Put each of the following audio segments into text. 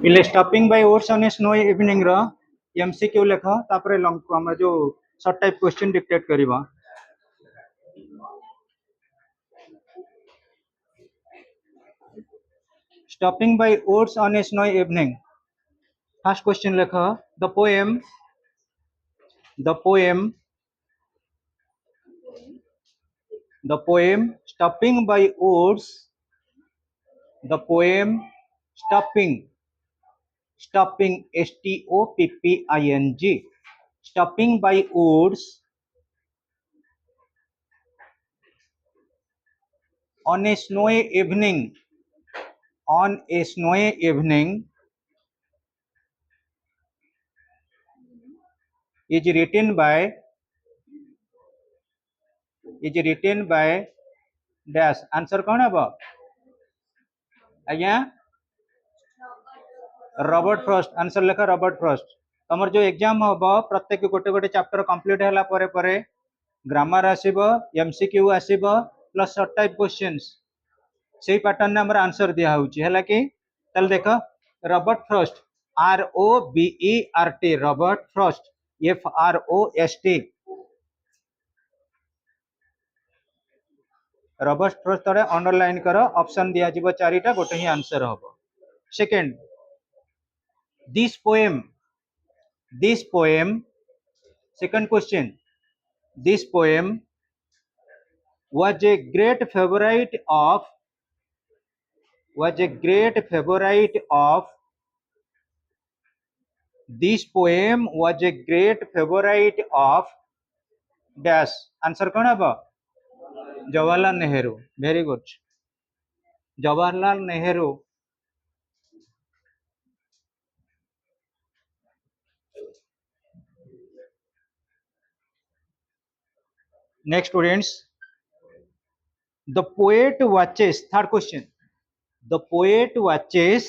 इले stopping by woods on a snow evening रो MCQ लेख तापर हम जो शॉर्ट टाइप क्वेश्चन डिक्टेट करबा stopping by woods on a snow evening first question लेख the poem stopping by woods the poem stopping stopping stopping by oats on a snowy evening is written by dash answer कौन है आज्ञा Robert Frost answer लेखा Robert Frost तमर जो exam हम प्रत्येक गोटे गोटे चैप्टर कंप्लीट होला परे ग्रामर आसीबो एमसीक्यू आसीबो प्लस शॉर्ट टाइप क्वेश्चंस से पैटर्न में हमर आंसर दिया होउची हैला कि तल देखो Robert Frost ROBERT Robert Frost FROST Robert Frost तळे अंडरलाइन करो ऑप्शन दिया जिवो चारिटा गोटे ही आंसर हबो second this poem second question this poem was a great favorite of this poem was a great favorite of dash answer कौन है Jawaharlal Nehru very good Jawaharlal Nehru next students the poet watches third question the poet watches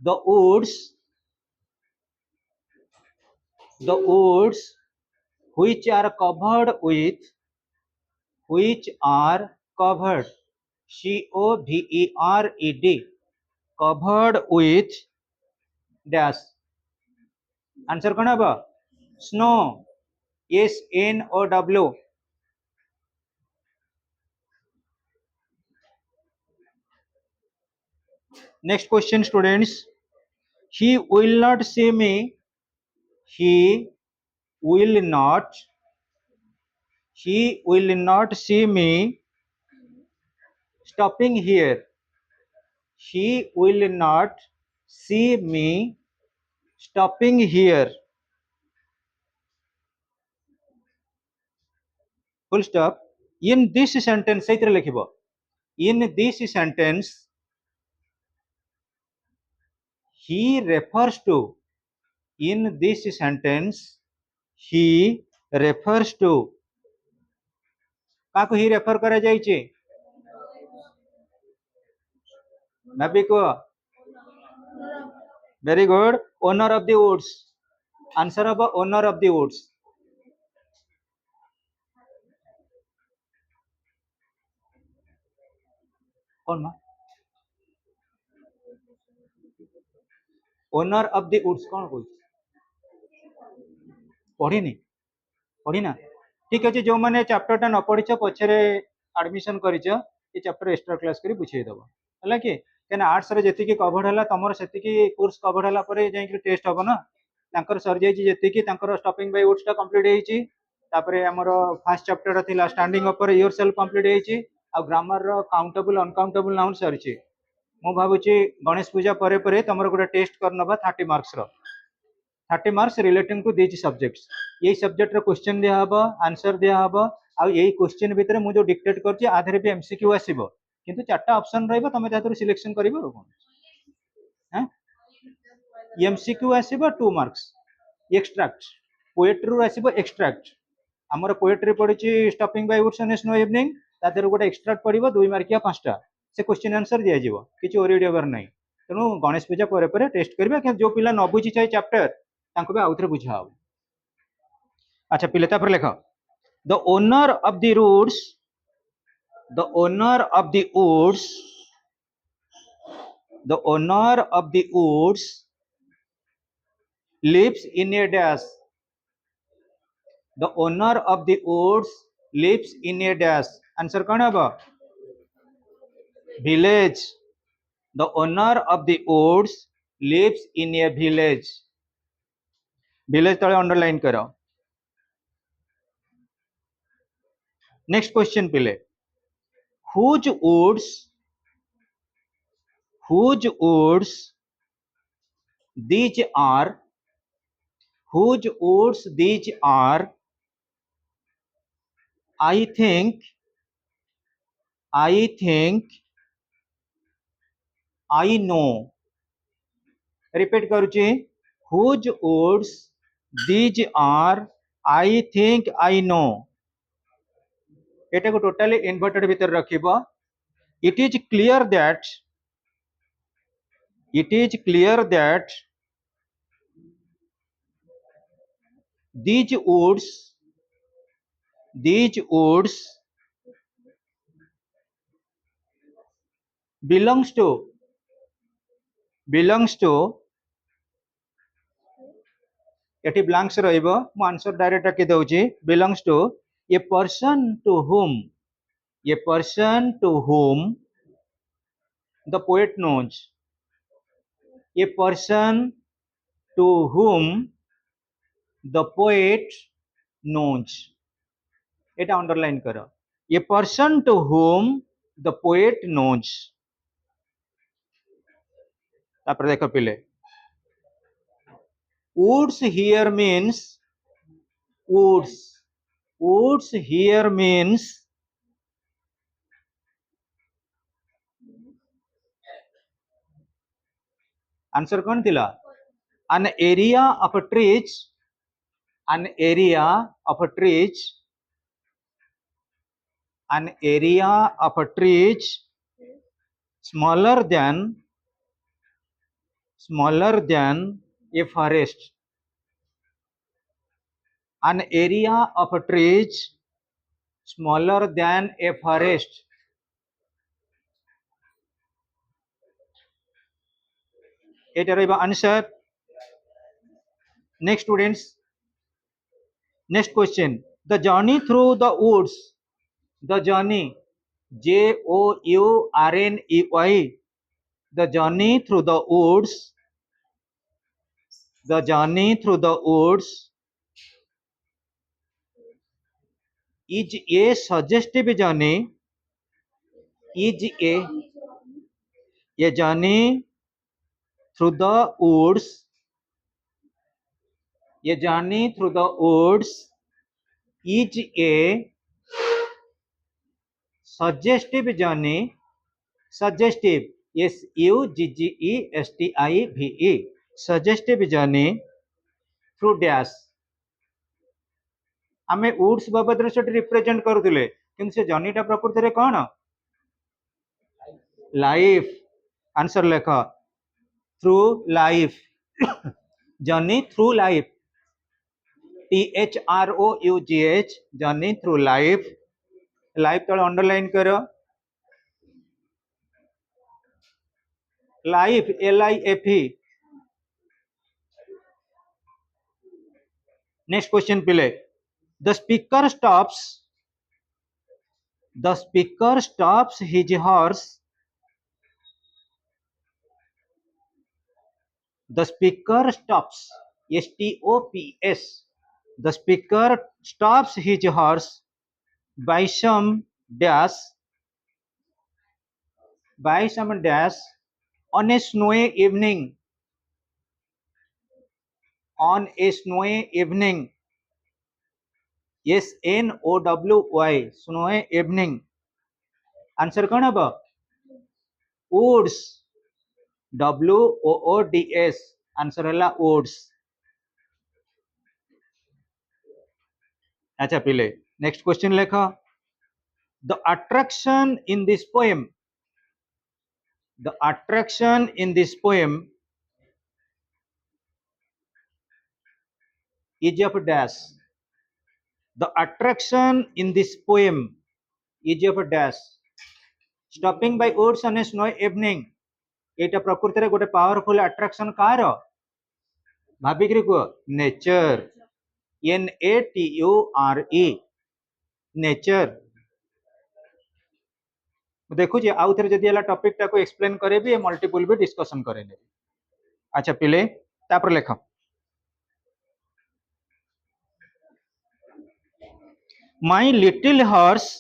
the woods which are covered covered with dash answer कौन है snow SNOW next question students he will not see me stopping here he will not see me stopping here full stop in this sentence सहित लिखिबो in this sentence he refers to काको ही refer करा जाइए भाभी को very good owner of the woods answer अब owner of the woods कौन मा ओनर ऑफ द वुड्स कौन बोल पढ़ी ना ठीक अच्छे जो मैंने चैप्टर न पढ़ी पछरे एडमिशन कर चैप्टर एक्स्ट्रा क्लास कर बुझे दब है कि आर्ट्स रे जी कभर है तुम से कोर्स कभर है जाइए टेस्ट हम ना सर जाइए जी स्टॉपिंग बाय वुड्स कंप्लीट होपर आमर फास्ट चैप्टर थिला standing up for yourself complete आ ग्रामर रो काउंटेबल अनकाउंटेबल नाउन सरी मु भावुची गणेश पूजा परे परे तुम गोटे टेस्ट कर 30 मार्क्स रो 30 marks relating to this subjects ये सब्जेक्ट रो क्वेश्चन दिया हबो आंसर दिया हबो आ यही क्वेश्चन भितर मु जो डिक्टेट करछि आधरे भी एमसीक्यू आसीबो किंतु चारटा ऑप्शन रहइबो तमे तातरो सिलेक्शन करिवो रो हैं एमसीक्यू आसीबो 2 मार्क्स एक्सट्रैक्ट पोएट्री रो आसीबो एक्सट्रैक्ट हमर पोएट्री पढिछि stopping by woods on snow evening तातरो गोटे एक्सट्रैक्ट पढिबो 2 मार्किया 5टा से क्वेश्चन आंसर दिया जीवो किछि ओरिडियबर नै तेणु गणेश पूजा परे परे टेस्ट करबा कि जो पिला न बुझी चाहे चैप्टर तांको भी आउथरे बुझा हो अच्छा पिले तापर लेख the owner of the woods The owner of the woods, the owner of the woods lives in a dash. The owner of the woods lives in a dash. Answer कौन है अब? Village. The owner of the woods lives in a village. Village तले underline करो. Next question पिले. Whose woods these are? Whose woods these are? I think I know. Repeat करूची. Whose woods these are? I think I know. एटा को totally inverted भीतर रखिबो. It is clear that these woods belongs to eighty blanks रहिबो. मु answer direct रखि दउची. belongs to a person to whom the poet knows. A person to whom the poet knows. Etah underline करो. A person to whom the poet knows. तापर देखो पिले. Woods here means woods here means answer कौन थिला? An area of trees smaller than a forest. An area of trees smaller than a forest. It is answer. Next students. Next question. The journey through the woods. The journey. Journey. The journey through the woods. Is a suggestive journey. Is a journey through the woods. A journey through the woods is a suggestive journey. Suggestive. SUGGESTIVE. Suggestive journey through dash. आमे woods बाबद रे set represent करूथिले किंतु से जर्नीटा प्रकृति रे कोन life. Answer लेख. Through life. Journey through life. THROUGH. Journey through life. Life तले underline करो. Life LIFE. Next question पिले. The speaker stops his horse. The speaker stops. STOPS. The speaker stops his horse by some dash on a snowy evening. SNOWY. Snowy evening. Answer कौन है? Woods. WOODS. Answer है woods. अच्छा पिले. Next question लेखा. The attraction in this poem is of dash. The attraction in this poem is of dash. stopping by woods on a snowy evening एटा प्रकृति रे गोटे powerful attraction car भाबिकरी को nature NATURE nature देखु जे आउ थरे जदी हला टॉपिक टा को एक्सप्लेन करे भी मल्टीपल भी डिस्कशन करे ने अच्छा पिले तापर लेख my little horse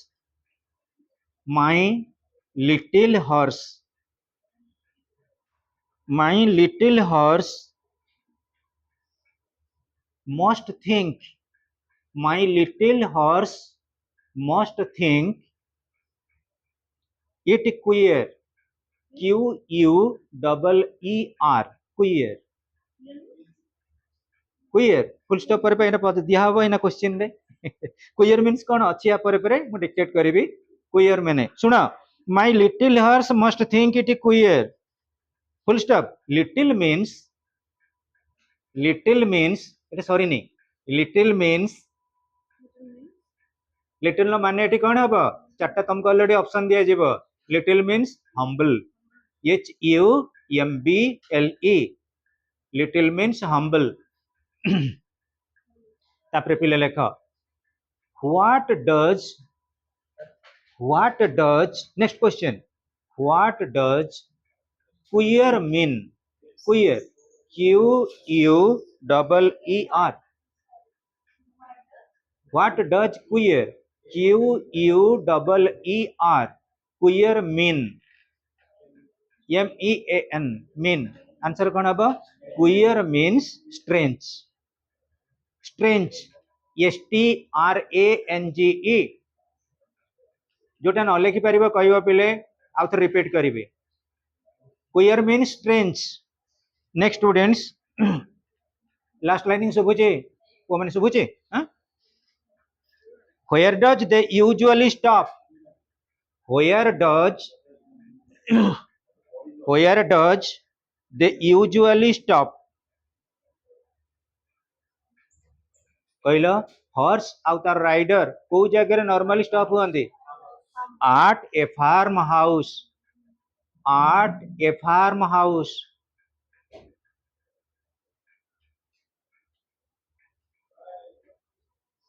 my little horse my little horse must think my little horse must think it queer QUEER queer queer full stop पर पे पद दिया हबो एना क्वेश्चन रे queer means कोन अछि या पर मु डिक्टेट करबी queer माने सुना my little horse must think it queer full stop little means এটা सॉरी नहीं little means लिटिल नो माने एठी कोन हबो चारटा तुमको ऑलरेडी ऑप्शन दिया जीवो little means humble HUMBLE little means humble तापरे पिले लेख what does next question what does queer mean queer QUEER what does queer QUEER queer mean MEAN mean answer कौन हबो queer means strange STRANGE जोटा न लिखि परिबो कहबो पिले आउ थ रिपीट करिवे queer means strange next students last lining सुबुचे को माने सुबुचे हां where does they usually stop where does they usually stop कहलो हॉर्स आउ तार राइडर को जगह नॉर्मली स्टॉप हुआंती at a farmhouse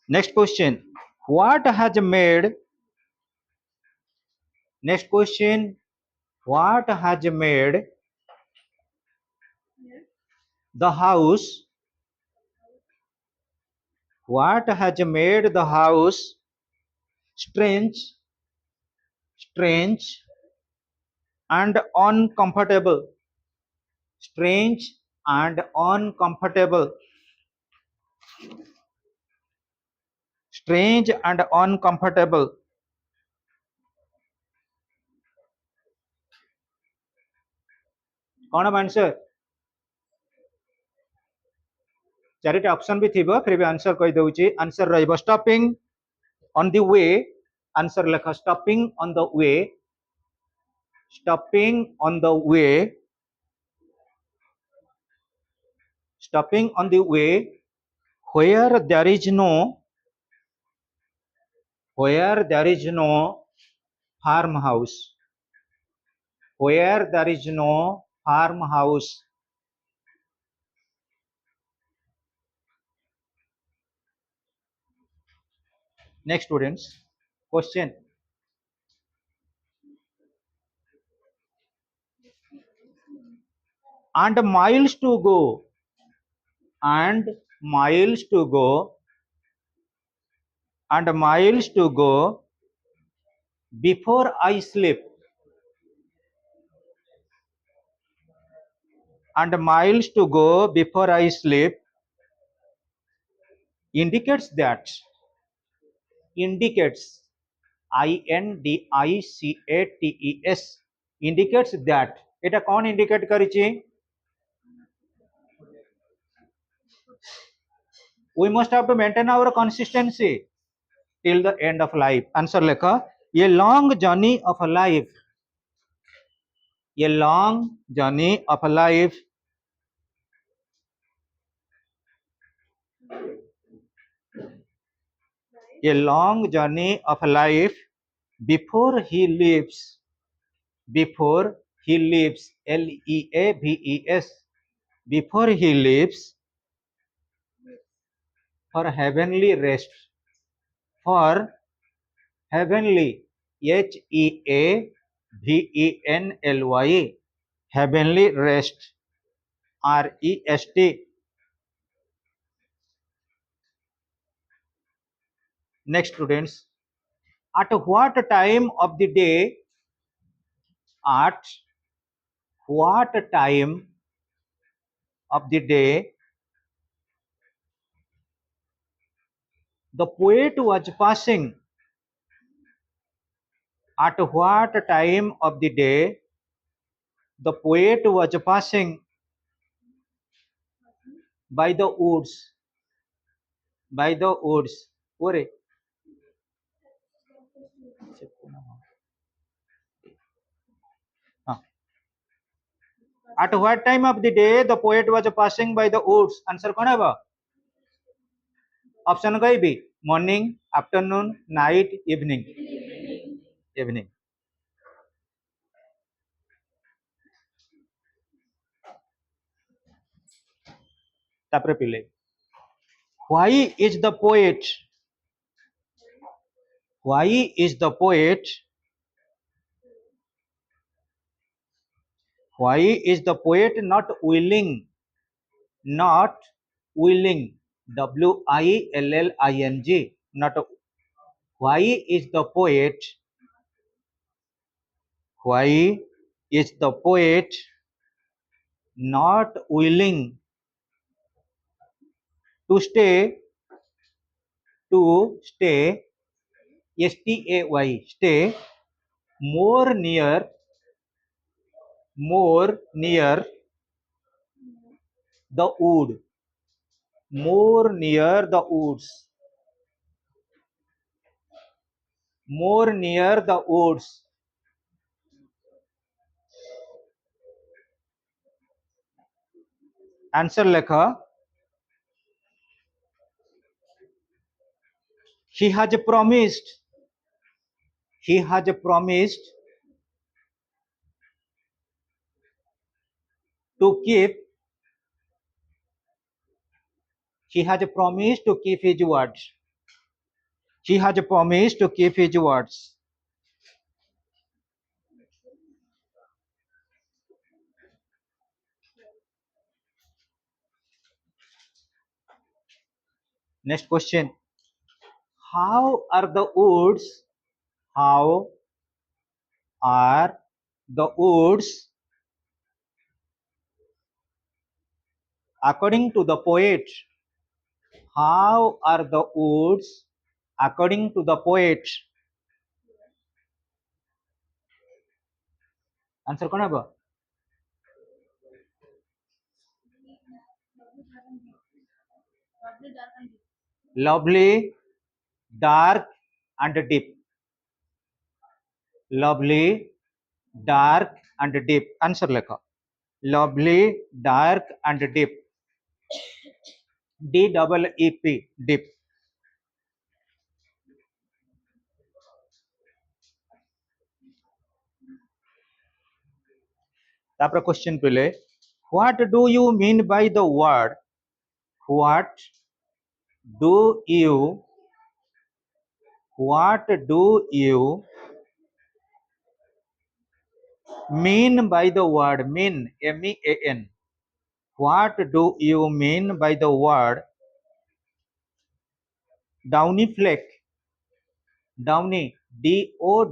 next question what has made the house strange and uncomfortable कौन आंसर चारिटा ऑप्शन भी थिबो फिर भी आंसर कहि दउची आंसर रहइबो stopping on the way answer लेख stopping on the way where there is no farmhouse next students question and miles to go before I sleep indicates INDICATES indicates that এটা কোন indicate করিছি we must have to maintain our consistency till the end of life answer lekha a long journey of a life a long journey of a life before he leaves before he leaves, Leaves, before he leaves for heavenly rest, for heavenly, Heavenly, heavenly rest, Rest. Next, students, at what time of the day, at what time of the day the poet was passing, at what time of the day the poet was passing by the woods, by the woods. Ore, huh. At what time of the day the poet was passing by the woods? Answer कौन है बा? Option कहबी morning, afternoon, night, evening. Evening. तापरे पिले. Why is the poet? Why is the poet? Why is the poet not willing? Not willing. Willing. Not. Why is the poet? Why is the poet not willing to stay? To stay. Stay more near. More near the wood. More near the woods. More near the woods. Answer lekha. He has promised. He has promised to keep. He has promised to keep his words. He has promised to keep his words. Next question. How are the woods? How are the woods according to the poet? How are the woods according to the poet? Answer कौन है बा? Lovely, dark, and deep. Lovely, dark, and deep. Answer lekha. Lovely, dark, and deep. DEEP. Deep. तापर question पहले. What do you mean by the word? What do you? What do you mean by the word? Mean. MEAN. What do you mean by the word downy flake? Downy.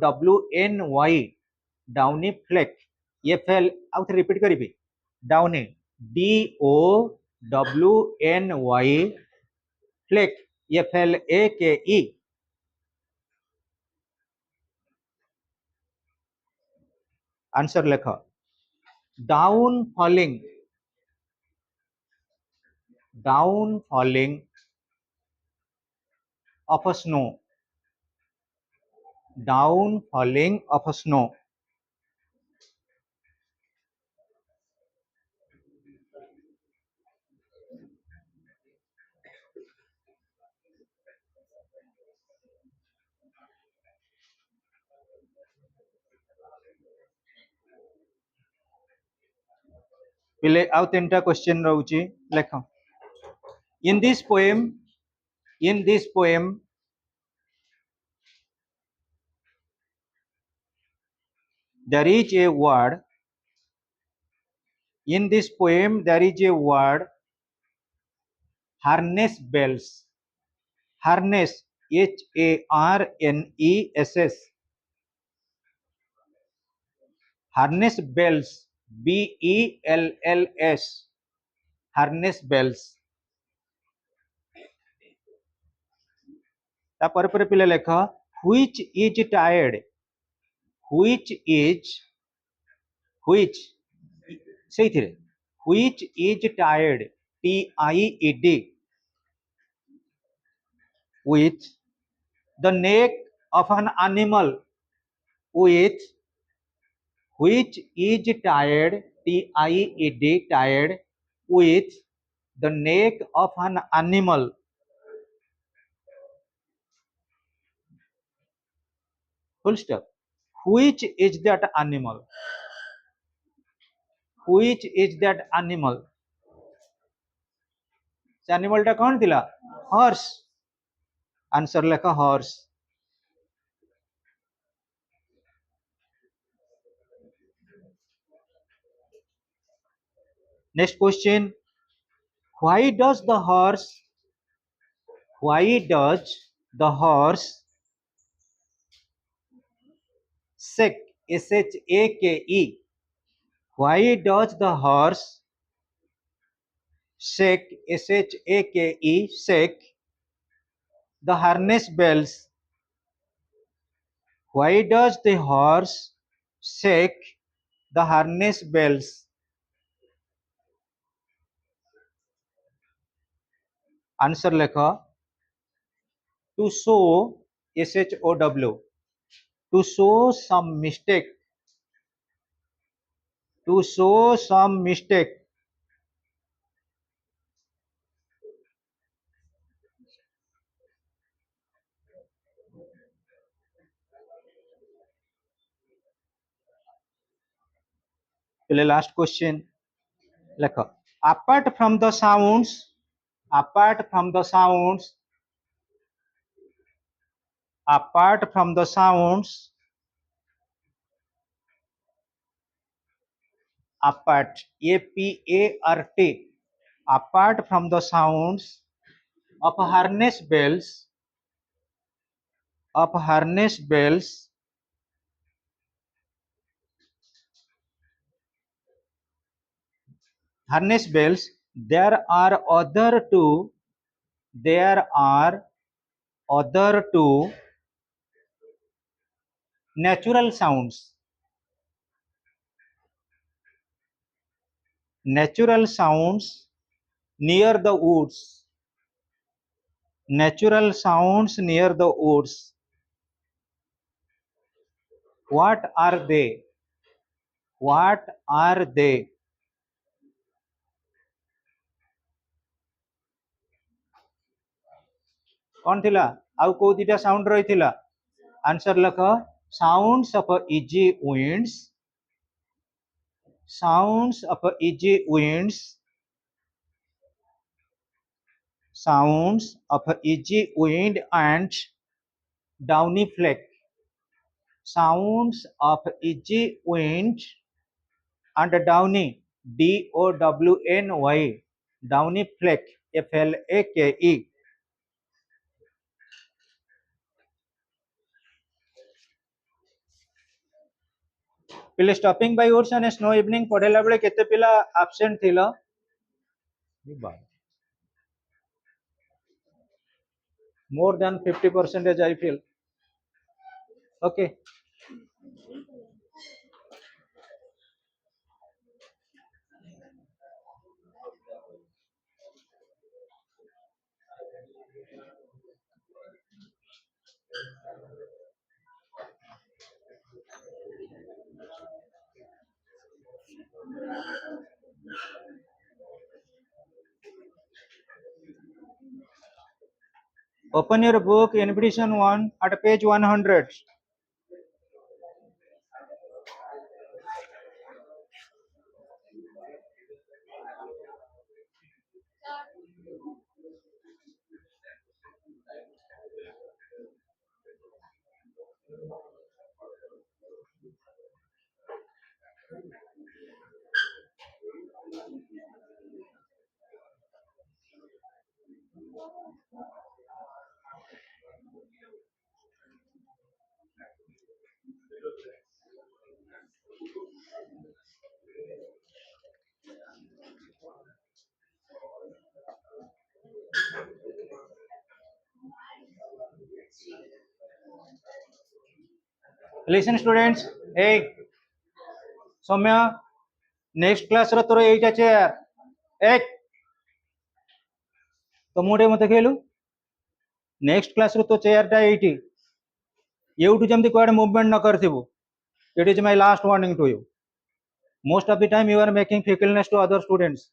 DOWNY. Downy flake. FL. आउथ repeat करिबी. Downy. DOWNY. Flake. FLAKE. Answer lekha. Down falling. Down falling of a snow. Down falling of a snow. पिले आउ तीनटा question रहउची लेख in this poem in this poem there is a word in this poem there is a word harness bells harness harness harness bells bells harness bells तापर पर पिले लेख which is tired which is which ସେଇଥିରେ which is tied tied with the neck of an animal with which is tied tied with the neck of an animal full stop which is that animal which is that animal से animal टा कौन थिला horse answer लेखा horse next question why does the horse why does the horse shake shake why does the horse shake shake shake the harness bells why does the horse shake the harness bells answer lekha to show show to show some mistake to show some mistake pele last question lekha apart from the sounds apart from the sounds apart from the sounds apart apart apart from the sounds of harness bells of harness bells harness bells there are other two natural sounds natural sounds near the woods natural sounds near the woods what are they what are they कौन थिला आउ को दिटा sound रही थिला answer lakh sounds of easy winds sounds of easy winds sounds of easy wind and downy flake sounds of easy wind and downy downy downy flake flake पिले stopping by woods and snow evening पढ़ेला बेले केते पिला absent थिला more than 50% I feel okay open your book invitation 1 at page 100 Listen students, hey Saumya next class रो तोर एइटा chair एक तो मुडे मते कहलु नेक्स्ट क्लास रो तो चेयर टा एइटी एउठु जमती कोड मूवमेंट न करथिबु it is my last warning to you most of the time you are making fickleness to other students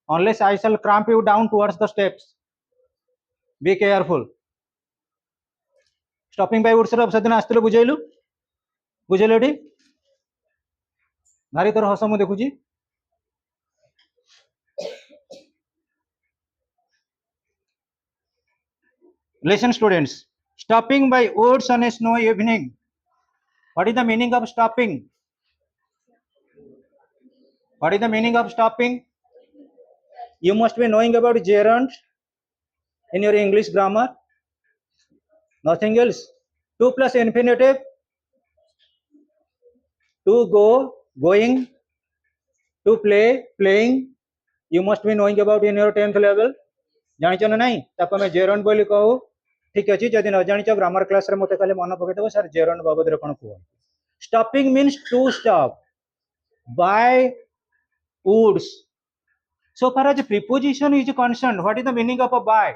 unless I shall cramp you down towards the steps be careful stopping by woodshop ସେଦିନ ଆସିଥିଲେ ବୁଝେଇଲୁ ଏଠି ଭାରି ତୋର ହସ ମୁଁ ଦେଖୁଛି listen students stopping by woods on a snowy evening what is the meaning of stopping what is the meaning of stopping you must be knowing about gerund in your English grammar nothing else to plus infinitive to go going to play playing you must be knowing about in your 10th level जानिଛ ना नहीं ताको मैं gerund बोली कहू ठीक अछि जदि न जानिछ ग्रामर क्लास रे मते खाली मन पकेतबो सर जेरंड बाबद रे कोन कहू stopping means to stop by woods so far as preposition is concerned what is the meaning of a by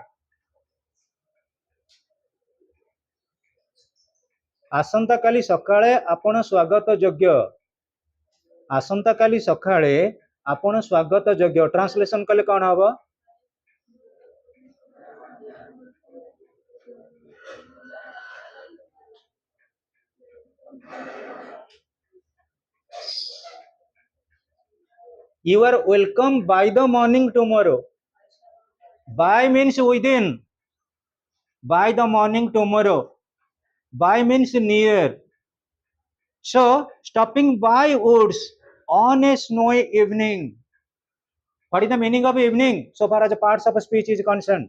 आसंता काली सकाळे आपण स्वागत योग्य आसंता काली सकाळे आपण स्वागत योग्य ट्रांसलेशन कले कोन हबो you are welcome by the morning tomorrow by means within by the morning tomorrow by means near so stopping by woods on a snowy evening what is the meaning of evening so far as parts of speech is concerned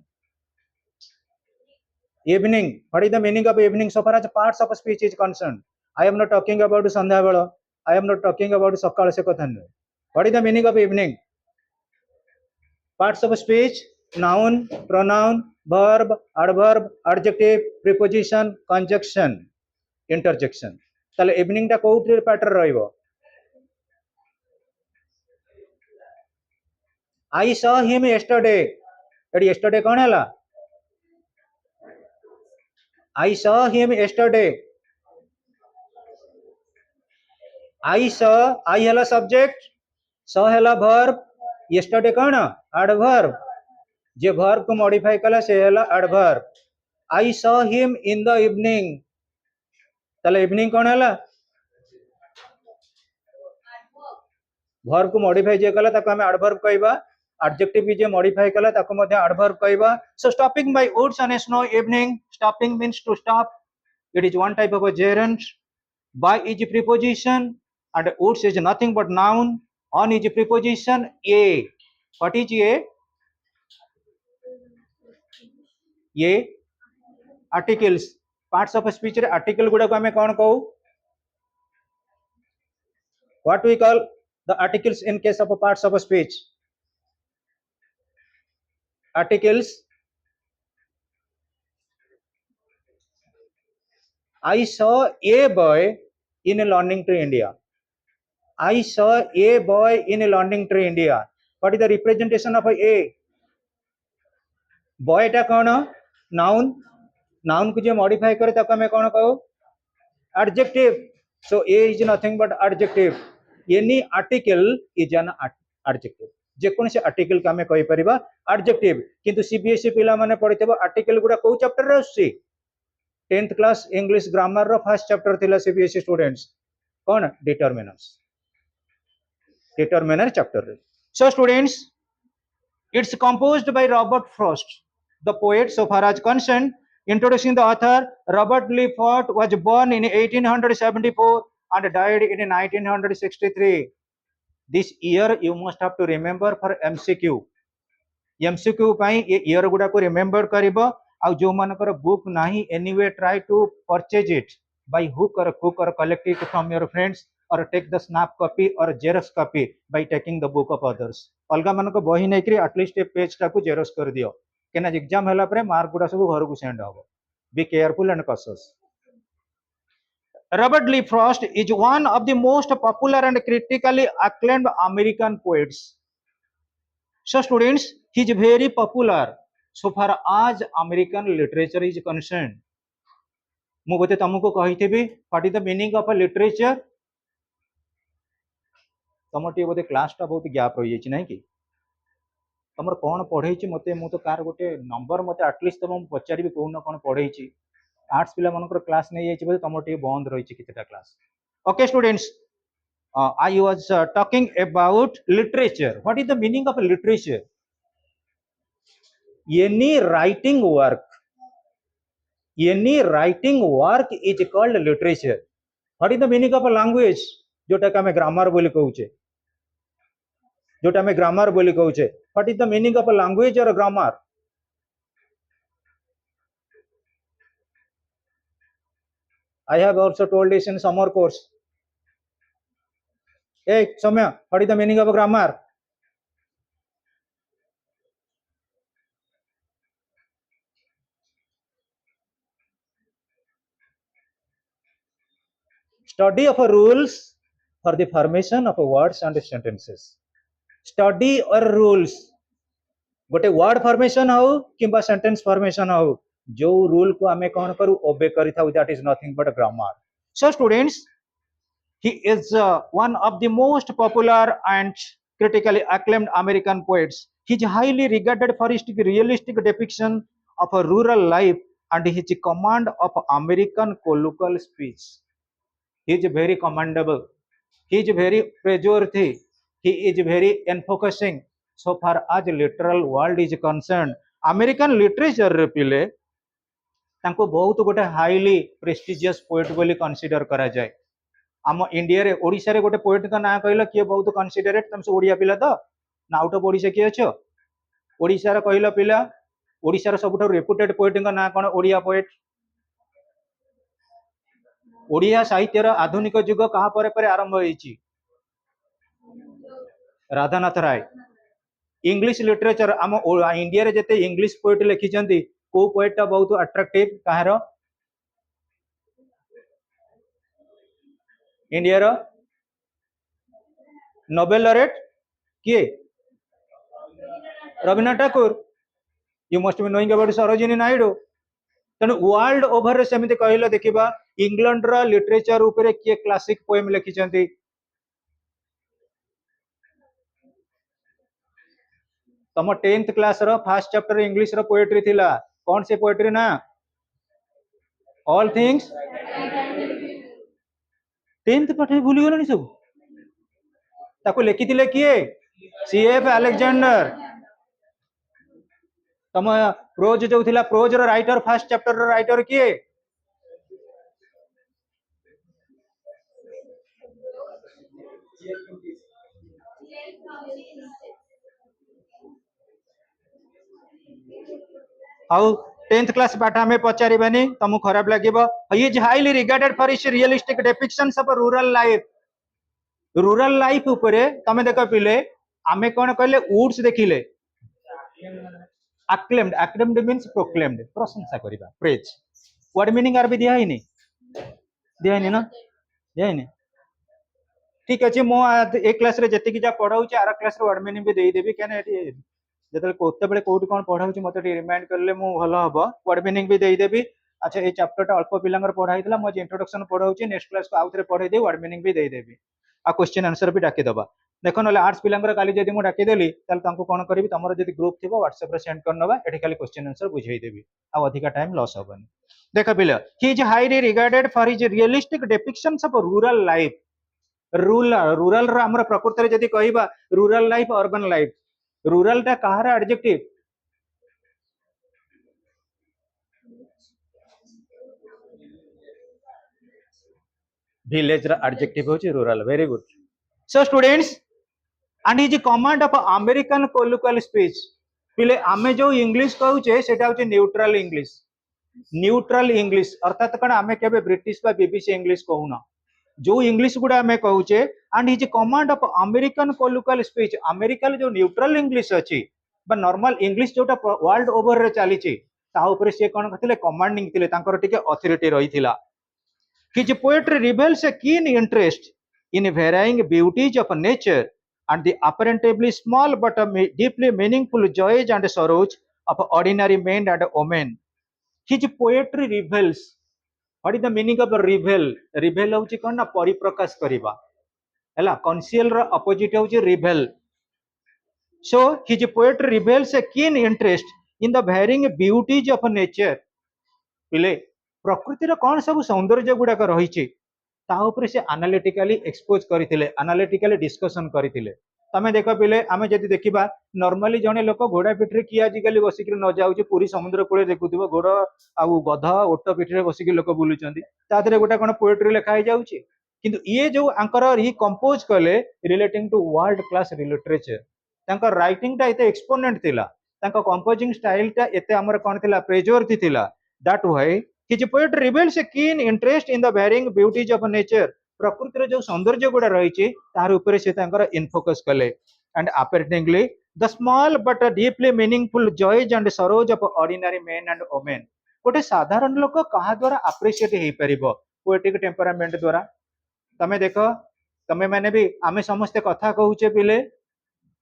evening what is the meaning of evening so far as parts of speech is concerned I am not talking about sandhya bela I am not talking about sakal se katha no what is the meaning of evening parts of speech noun pronoun verb adverb adjective preposition conjunction interjection ताले evening टा कोउट्री pattern रहइबो I saw him yesterday एडी yesterday कोन हला I saw him yesterday I saw I हला subject saw हला verb yesterday कोन adverb जे verb को मॉडिफाई कला से हला adverb I saw him in the evening ताले इवनिंग कोन हला verb को मॉडिफाई जे कला ताको हमें adverb कहबा adjective भी जे मॉडिफाई कला ताको मध्ये adverb कहबा so stopping by woods on a snow evening stopping means to stop it is one type of a gerund by is preposition and woods is nothing but noun on is preposition a what is a articles parts of speech रे article गुडा को हमें कौन कहू what we call the articles in case of a parts of a speech articles I saw a boy in a learning tree India I saw a boy in a learning tree India what is the representation of a boy टा कौन noun noun को जो modify करे ताको हमें कौन कहू adjective so a is nothing but adjective any article is an adjective जे कोन से आर्टिकल का हमें कहि परिबा एडजेक्टिव किंतु सीबीएसई पिला माने पढितबो आर्टिकल गुडा को चैप्टर रे आसी 10th class English grammar row first chapter थिला सीबीएसई स्टूडेंट्स कोन डिटरमिनर चैप्टर रे so students it's composed by Robert Frost the poet so far as concerned Introducing the author, Robert Lee Ford was born in 1874 and died in 1963. This year you must have to remember for MCQ. MCQ ପାଇଁ ଏ year ଗୁଡାକୁ remember କରିବ ଆଉ ଯୋଉମାନଙ୍କର book ନାହିଁ anyway try to purchase it by hook or collect it from your friends or take the snap copy or xerox copy by taking the book of others. ଅଲଗା ମାନଙ୍କ ବହି ନେଇକରି ଆଟଲିଷ୍ଟ ଏ ପେଜ ଟାକୁ ଜେରକ୍ସ କରିଦିଅ କାହିଁକିନା ଏକ୍ଜାମ ହେଲା ପରେ ମାର୍କ ଗୁଡା ସବୁ ଘରକୁ ସେଣ୍ଡ ହବ. Be careful and cautious. Robert Lee Frost is one of the most popular and critically acclaimed American poets. So students, he is very popular so far as American literature is concerned. ମୁଁ ବୋଧେ ତମକୁ କହିଥିବି what is the meaning of a literature? ତମର ଟିକେ ବୋଧେ କ୍ଲାସଟା ବହୁତ gap ରହିଯାଇଛି ନାଇଁ କି? ତମର କ'ଣ ପଢ଼େଇଛି ମତେ ମୁଁ ତ କାହାର ଗୋଟେ ନମ୍ବର ମତେ ଆଟଲିଷ୍ଟ ତମ ମୁଁ ପଚାରିବି କୋଉନ କ'ଣ ପଢ଼େଇଛି. ଆର୍ଟ୍ସ ପିଲାମାନଙ୍କର କ୍ଲାସ୍ ନେଇଯାଇଛି ବୋଧେ ତମର ଟିକେ ବନ୍ଦ ରହିଛି କେତେଟା class. Okay students, I was talking about literature. What is the meaning of literature? Any writing work is called literature. What is the meaning of a language? जोटा कि हमें ग्रामर बोली कहूचे. What is the meaning of a language or a grammar? I have also told this in summer course. Hey Soumya, what is the meaning of a grammar? Study of rules for the formation of words and sentences. Study or rules गोटे word formation हो किंबा sentence formation हो जो rule को आमे कौन करू ओबे करी थाउ that is nothing but grammar. So students, he is one of the most popular and critically acclaimed American poets. He is highly regarded for his realistic depiction of a rural life and his command of American colloquial speech. He is very commendable. He is very praiseworthy. He is very encompassing so far as literal world is concerned. American literature रे पिले तांको बहुत गोटे highly prestigious poet बोली consider करा जाए. आम India रे ओडिशा रे गोटे पोएट का नाम कहलो किए बहुत कंसीडरेट तुम से ओडिया पिला तो ना आउट ऑफ ओडिशा किए अछो ओडिशा रे कहलो पिला ओडिशा रे सबुठ रेपुटेड पोएट का नाम कोन ओडिया पोएट. ओडिया साहित्य रो आधुनिक युग कहा परे परे आरंभ होईची राधानाथ राय. इंग्लिश लिटरेचर आम इंडिया रे जते इंग्लिश पोएट लिखिचंती को पोएट टा बहुत अट्रैक्टिव कहारो इंडिया रो नोबेल लॉरेट किए Rabindranath Thakur. You must be knowing about Sarojini Naidu. तेणु वर्ल्ड ओवर सेमती कहले देखिबा इंग्लैंड रो लिटरेचर ऊपर किए क्लासिक पोएम लिखिचंती. तम 10th class row first chapter English रो पोएट्री थिला कौन से पोएट्री ना ऑल थिंग्स 10th पठे भूली गलनी सब ताको लिखिथिले किए सीएफ अलेक्जेंडर. तम प्रोज जो थिला प्रोज रो राइटर फर्स्ट चैप्टर रो राइटर किए हाउ 10th क्लास पाठ हमें पचारिबानी तुमको खराब लागिबो. He is highly regarded for his realistic depictions of rural life. Rural life ऊपर तमे देखो पिले आमे कोन कहले वुड्स देखिले acclaimed. Acclaimed means proclaimed. प्रशंसा करिबा प्रेज. वर्ड मीनिंग आर भी दिया हिनी ना दिया हिनी. ठीक अछि मो ए क्लास रे जति कि जा पढाउची आर क्लास रे वर्ड मीनिंग भी देई देबी केने एटी जेतले कोते बेले कोठी कोन पढाउची मते टी रिमाइंड करले मु भलो हबो. वर्ड मीनिंग भी देई देबी. अच्छा ए चैप्टर टा अल्प पिलांगर पढाइतला मो जे इंट्रोडक्शन पढाउची नेक्स्ट क्लास को आउथरे पढाई दे वर्ड मीनिंग भी देई देबी आ क्वेश्चन आंसर भी डाकी दबा. देखो नले आर्ट्स पिलांगर काली जदी मु डाकी देली ताल तांको कोन करबी तमरो जदी ग्रुप थिबो WhatsApp रे सेंड करनबा एठी खाली क्वेश्चन आंसर बुझाई देबी आ अधिका टाइम लॉस होबनी. देखो पिला he is highly regarded for his realistic depictions of rural life. Rural रो हमर प्रकृति रे जदी कहिबा rural life urban life rural टा कहार एडजेक्टिव विलेज रा एडजेक्टिव होची rural very good so students and his command of American colloquial speech पिले आमे जो इंग्लिश कहूचे सेटा होची न्यूट्रल इंग्लिश अर्थात कण आमे केबे ब्रिटिश बा बीबीसी इंग्लिश कहूना जो इंग्लिश गुडा आमे कहूचे and his command of American colloquial speech America जो न्यूट्रल इंग्लिश अछि बा नॉर्मल इंग्लिश जोटा वर्ल्ड ओवर रे चली ता ऊपर से कोन कहथिले कमांडिंग थिले तांकर टिके authority रहिथिला His poetry reveals a keen interest in varying beauties of nature and the apparently small but deeply meaningful joys and sorrows of ordinary men and women. His poetry reveals. What is the meaning of reveal? Reveal होची कोन ना परिप्रकाश करिबा हैला conceal ର opposite होची reveal. So his poetry reveals a keen interest in the varying beauties of nature. पिले प्रकृतिर कौन सब सौंदर्य गुड़ाक रही से आनालिटिकाली एक्सपोज करते आनालिटिकाली डिस्कसन करते तमें देख पिले आम जब देखा नॉर्मली जड़े लोक घोड़ा पिठरे किए आजिकल बसिक न जाऊे पूरी समुद्र कूल देखुव घोड़ आउ गध ओट पिठरे बसिक लोक बुलूं तादे गोटे कौन पोएट्री लिखाई जाऊँगी किंतु ये जो आंकर ही कंपोज कले relating to world class literature writing टा एते एक्सपोनेंट थिला कंपोजिंग स्टाइल टा एते हमर कोन थिला प्रेजवर्दी थिला that why his poetry reveals a keen interest in the varying beauties of nature प्रकृतिर जो सौंदर्य गुड़ा रही तार ऊपर से इनफोकस कले and apparently the small but deeply meaningful joys and sorrows of ordinary men and women गोटे साधारण लोक कहा द्वारा अप्रिशिएट हो परिबो पोएटिक टेम्परामेंट द्वारा तमे देखो तमे माने भी आमे समस्ते कथा कहूचे पिले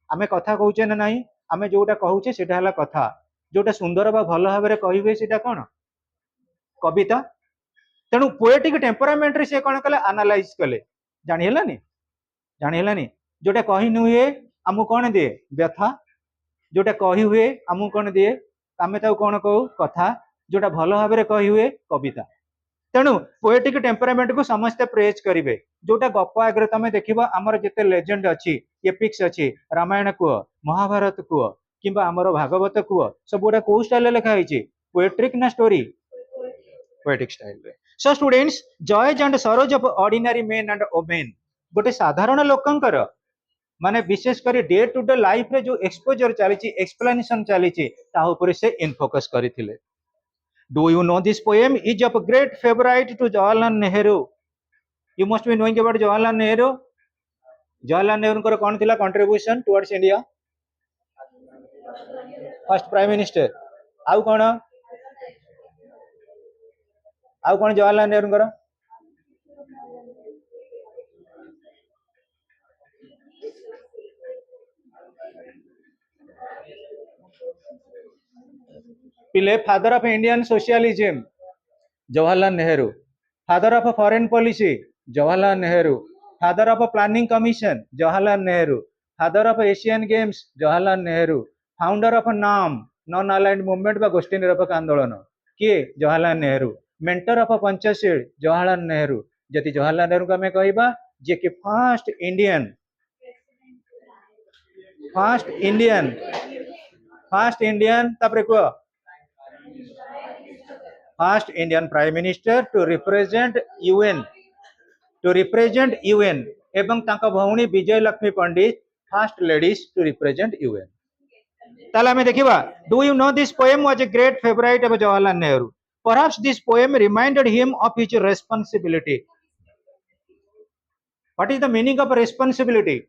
आमे कथा कहूचे ना नहीं आमे जोटा कहूचे सेटा हला कथा जोटा सुंदर बा भल भाबरे कहिबे सेटा कोन कविता तेणु पोएटिक टेम्परामेंट रे से कौन कले एनालाइज कले जानी जोटा कही नुहे आमु कौन दिए व्यथा जोटा कही हुए आमु कौन दिए आमे ताऊ कौन कहू कथा जोटा भल भाव कही हुए कविता तेणु पोएटिक टेम्परामेंट को समस्ते प्रेज करेंगे जोटा गप आगे तुम देखा आमर जिते लेजेंड अच्छी एपिक्स अच्छी रामायण कुह महाभारत कुह कि भागवत कुह सब गुड़ा कौ स्टाइल लिखाई पोएट्रिक ना स्टोरी पोएटिक स्टाइल रे so students joys and Saroj of ordinary main and women गोटे साधारण लोकंकर माने विशेष कर डे टू डे लाइफ रे जो एक्सपोजर चली एक्सप्लेनेशन चली ता ऊपर से इन फोकस करथिले do you know this poem is of great favourite to Jawaharlal Nehru you must be knowing about Jawaharlal Nehru को कौन थिला contribution towards India first prime minister आउ कौन जवाहरलाल नेहरू पिले father of Indian socialism Jawaharlal Nehru father of foreign policy Jawaharlal Nehru father of planning commission Jawaharlal Nehru father of Asian games Jawaharlal Nehru founder of नाम non aligned movement बा गोष्ठी निरपेक्ष आंदोलन किए जवाहरलाल नेहरू मेंटर ऑफ पंचशील जवाहरलाल नेहरू जदि जवाहरलाल नेहरू को आम कहवा जे कि फर्स्ट इंडियन तापर कह first Indian prime minister to represent UN एवं तांका भौणी Vijay Lakshmi Pandit first ladies to represent UN ताले हमें देखिबा do you know this poem was a great favourite of Jawaharlal Nehru perhaps this poem reminded him of his responsibility what is the meaning of responsibility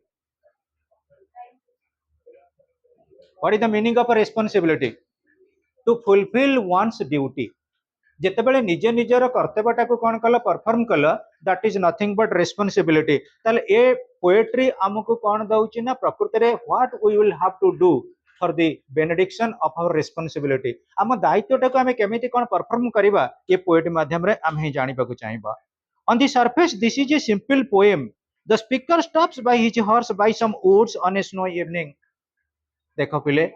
to fulfill one's duty जितेबाला निजे निजर कर्तव्यटा को कौन कल परफॉर्म कल that is nothing but responsibility ताले a poetry हमको कौन दउची ना प्रकृति रे what we will have to do for the benediction of our responsibility आम दायित्वटा को आम केमिति कौन परफॉर्म करबा ये पोएट माध्यम रे आम ही जानिबा को चाहिबा on the surface this is a simple poem the speaker stops by his horse by some woods on a snow evening देखो पिले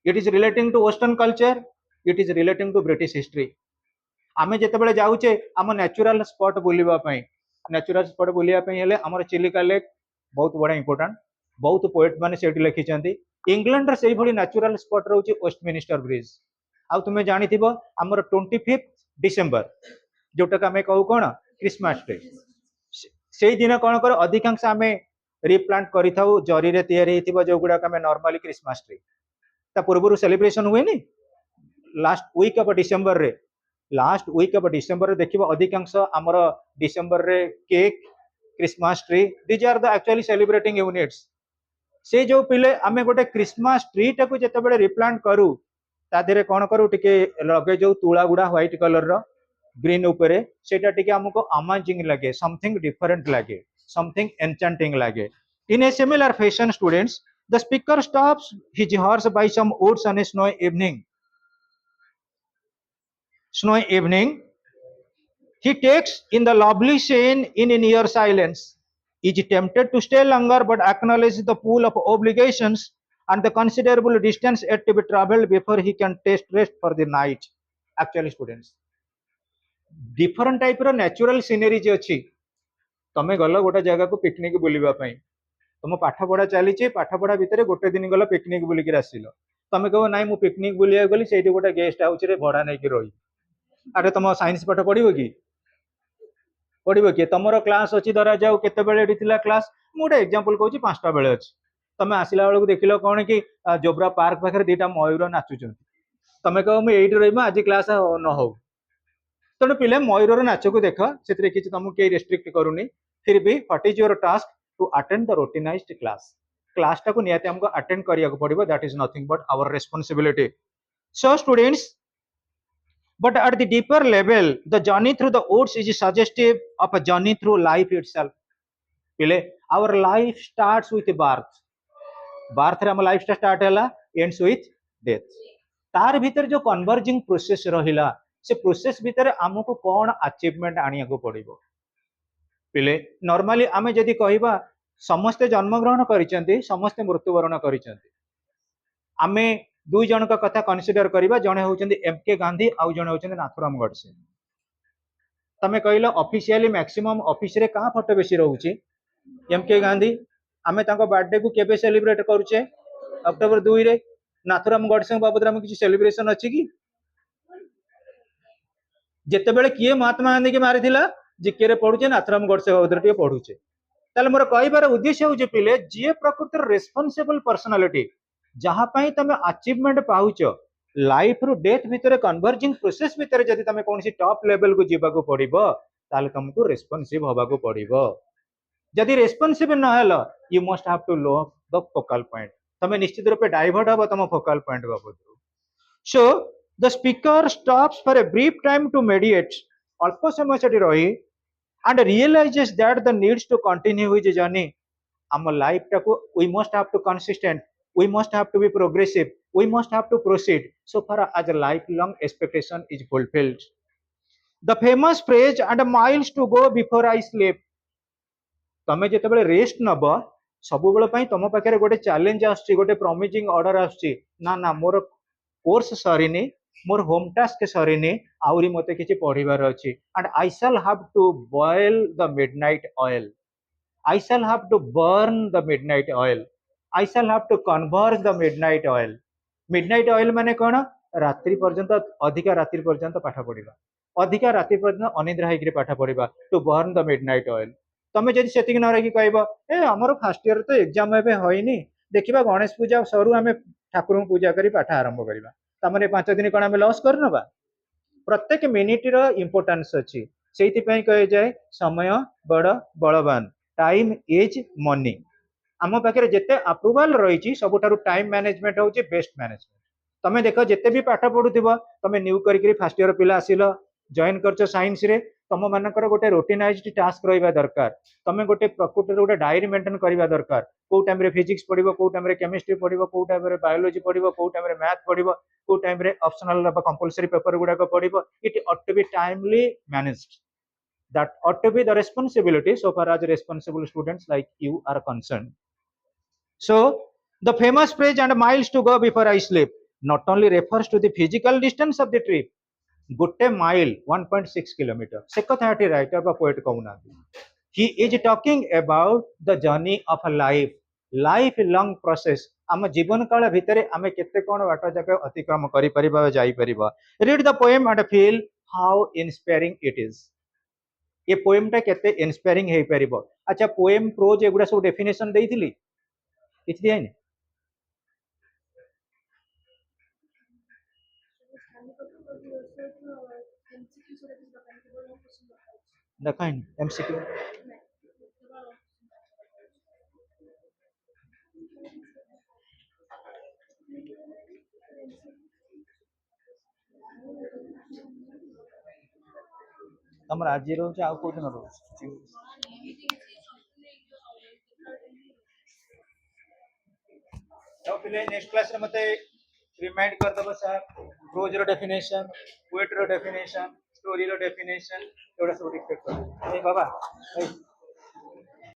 it is relating to western culture it is relating to British history आमे जेतेबेले जाउचे आम natural spot बुलिबा पई natural spot बुलिबा पई हेले हमर चिलिका लेक बहुत बड़ा इंपोर्टेंट बहुत पोएट माने सेठी लिखिचंती इंग्लैंड रे सेही भली नेचुरल स्पॉट रहउची वेस्टमिनिस्टर ब्रिज आ तुमे जानिथिबो हमर 25 डिसेंबर जोटा का हमें कहू कोन क्रिसमस ट्री से दिन कौन कर अधिकांश आम रिप्लांट करिथाउ जरी रे तैयारी हेतिबा जो गुडा आम नॉर्मली क्रिसमस ट्री ता पूर्व सेलिब्रेशन हुए नी लास्ट वीक ऑफ डिसेंबर रे लास्ट वीक ऑफ डिसेंबर रे देखिबा अधिकांश हमर डिसेंबर रे cake Christmas tree these are the actually celebrating units से जो पिले आमे गोटे क्रिसमस ट्री टाको जेतेबेले रिप्लांट करू ता देरे कोन करू टिके लगे जो तुळा गुडा व्हाइट कलर रो ग्रीन ऊपर सेटा टिके हमको अमेजिंग लगे समथिंग डिफरेंट लगे समथिंग एन्चेंटिंग लगे in a similar fashion students the speaker stops his horse by some woods on a snowy evening he takes in the lovely scene in a near silence is tempted to stay longer but acknowledges the pool of obligations and the considerable distance yet to be traveled before he can taste rest for the night actually students different type row natural scenery जे अछि तमे गलो गोटे जगह को picnic बुलिबा पई तुम पाठ पढ़ा चली पाठ पढ़ा भितर गोटे दिन गल पिकनिक बुलिक आसिल तुम कह ना मु पिकनिक बुलिया गली से गोटे गेस्ट हाउस रे भड़ा नहीं रही अरे तुम साइंस पाठ पढ़ो कि पढ़ो कि तुम क्लास अच्छी धरा जाऊ के क्लास मुझे एग्जांपल कहूँ 5टा बेले अच्छी तुम आसला बेलू देखिल कौन कि जोब्रा पार्क पाखे 2टा मयूर नाचुं तुम कह मुझे रही आज क्लास न हो तेणु पिले मयूर नाच को देख से किसी तुमको कई रेस्ट्रिक्ट करूनी फिर भी what is your task to attend the routinized class टाको नियति हमको अटेंड करिया को पड़िबो that is nothing but our responsibility so students but at the deeper level the journey through the woods is suggestive of a journey through life itself pile our life starts with birth रे हम life start हैला ends with death तार भीतर जो converging process रहिला से process भीतर हमको कौन अचीवमेंट आनिया को पड़िबो पिले नॉर्मली आमे जदी कहिबा समस्त जन्म ग्रहण करिसेंती समस्त मृत्युवरण करिसेंती आमे दुई जन का कथा कन्सिडर करिबा जने होचंदी एमके गांधी आउ जने होचंदी नाथुराम गडसे तमे कहिलो ऑफिशियली मैक्सिमम ऑफिस रे कहां फोटो बेसी रहउची एमके गांधी आमे ताको बर्थडे को केबे सेलिब्रेट करूचे अक्टोबर 2 रे नाथुराम गडसे बाबद रे किछि सेलिब्रेशन अछि कि जेते बेले किए महात्मा गांधी के मारिथिला जीके रे पढुचे नाथुराम गडसे बाबद रे पढुचे ताले मोर कहिबार उद्देश्य होजे पिले जे प्रकृतिर रेस्पोंसिबल पर्सनालिटी जहाँ पाई तमे अचीवमेंट पाउच लाइफ रु डेथ भितर कन्वर्जिंग प्रोसेस भितर जदि तमे कोनसी टॉप लेवल को जीवा को पड़िबो ताले तुमको रेस्पोंसिव होबा को पड़िबो जदि रेस्पोंसिबल न हलो you must have to low the focal point तमे निश्चित रूपे डाइवर्ट हो तम फोकल पॉइंट बाबद so the speaker stops for a brief time to meditate अल्प समय सेठी रही and realizes that the needs to continue his journey our life taku we must have to consistent we must have to be progressive we must have to proceed so far as a lifelong expectation is fulfilled the famous phrase and miles to go before I sleep तमे जेतेबेले rest नब सबु बेले पई तम पाखरे गोटे challenge आछी गोटे प्रॉमिसिंग ऑर्डर आछी ना ना मोर कोर्स सरीनी मोर होम टास्क सरीनी आउरी मते किछि पढिबार अछि and I shall have to boil the midnight oil I shall have to burn the midnight oil I shall have to converge the midnight oil माने कोन रात्रि पर्यंत अधिका रात्रि पर्यंत पाठ पढिबा अधिका रात्रि पर्यंत अनिद्रा हेकरी पाठ पढिबा to burn the midnight oil तमे जदि सेतिक न रही कहबो ए हमर फर्स्ट ईयर तो एग्जाम एबे होइनी देखिबा गणेश पूजा सरू हमें ठाकुर पूजा करी पाठ आरंभ करिबा तमने 5 दिन कोन हमें लॉस करनबा प्रत्येक मिनिट रो इंपोर्टेंस अछि सेति पई कहे जाय समय बड़ बलवान टाइम इज मनी आम पाखे जिते अप्रुवाल रही सबुठारु टाइम मैनेजमेंट होची बेस्ट मैनेजमेंट तमे देखो जिते भी पाठ पढ़ुथिबो तमे न्यू करी फर्स्ट ईयर पिला आसिलो जॉइन करछ साइंस रे तम मानकर गोटे रूटिनाइज्ड टास्क रहिबा दरकार तमे गोटे प्रकृति गोटे डायरी मेंटेन करबा दरकार को टाइम रे फिजिक्स पढ़िबो को टाइम रे केमिस्ट्री पढ़िबो को टाइम रे बायोलॉजी पढ़िबो को टाइम रे मैथ पढ़िबो को टाइम रे ऑप्शनल कंपलसरी पेपर गुडा को पढ़िबो it ought to be timely managed that ought to be the responsibility so far as responsible students like you are concerned so the famous phrase and miles to go before I sleep not only refers to the physical distance of the trip गोटे mile 1.6 kilometre से कथा writer बा poet कहूना he is talking about the journey of a life long process आम जीवन काल भितर आम केते कोन बाट जाके अतिक्रम करि परिबा जाई परिबा read the poem and feel how inspiring it is ये पोएम टा केते इंस्पायरिंग हे परिबो। अच्छा पोएम प्रोज एगुडा सब डेफिनेशन देइथिली किछ दियानी देखाइन एमसीक्यू तमर आज रोज आ को दिन रोज तो फिले नेक्स्ट क्लास रे मते रिमाइंड कर दबो सर प्रोज रो डेफिनेशन पोएट रो डेफिनेशन स्टोरी रो डेफिनेशन एवढा सब डिस्कस कर ए बाबा ए